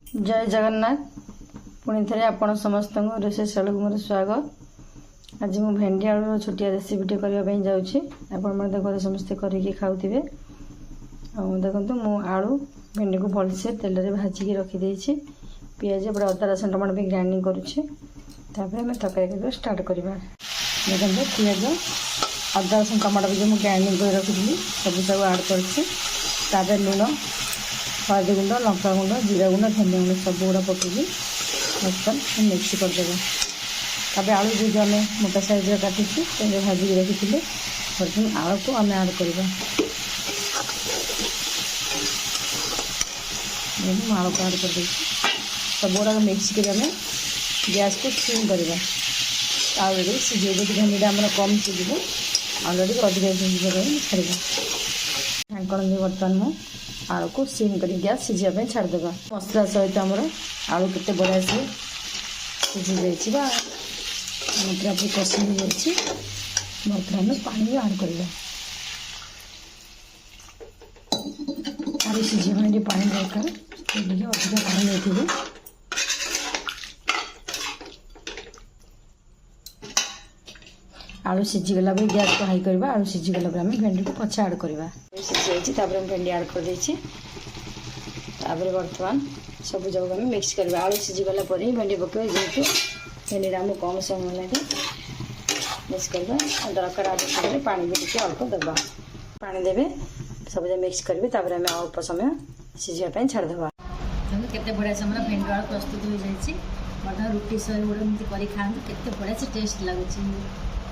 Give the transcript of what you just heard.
जय जगन्नाथ पुणी थे आपण समस्त रोषेशाला को मोर स्वागत। आज मु भेंडी आलू छोटिया रेसिपीटे करने जाऊँगी। आपण घर समस्ते करके खाऊे। देखो मु आलू भेंडी को भलसे तेल में भाजिकी रखीदे। पिज पूरा अदा रसुण टमाटो भी ग्राइंडिंग करुच्छे। आम तरकारी स्टार्ट करवा। देखो पिज अदा रसुण टमाटो भी मुझे ग्राइंडिंग कर रखी सब आड कर लुण हल्दी गुंड लंका गुंड जीरा गुंड धनिया गुंड सब गुड़ा पकईकि मिक्स करदे। आलू जो आम मोटा साइज काटी भाजिक रखी बर्तमान आलू को आम आड करवा। आलू को आड कर सब गुड़ा मिक्स कर गैस को सिम करवा। आलू सीझे भेंडी आम कम सीझे आलू अधिक छाड़ ढाकण दी। बर्तमान मु आलू को सिम कर गैस सीझा छाड़देवा। मसला सहित आमर आलू केते बढ़िया से सीझी जाइए पूरा पूरी कषि हो जाए। बर्तमान पानी आड करवा। आलू सीझे पानी दरकार अधिक पानी नहीं। आलू सीझीगला गैस को हाई करवा। आलू सीझीगला आम भेंडी को पछे आड करवा। सीझी भेंडी आड कर बर्तमान सब जगह आम मिक्स करवा। आलू सीझीगला भेंडी पकड़ जेहतु भेंडी आम कम समय लगे मिक्स करवा। दरकार आवश्यक पानी भी टी अल्प देवा। पानी देवे सब मिक्स करेंगे। आम अल्प समय सीझापी छाड़देवा। केते बढ़िया समय भेंडी आलू प्रस्तुत हो जाए। रुटी सही गुड़ा एमती कर खाते केते बढ़िया से टेस्ट लगुच।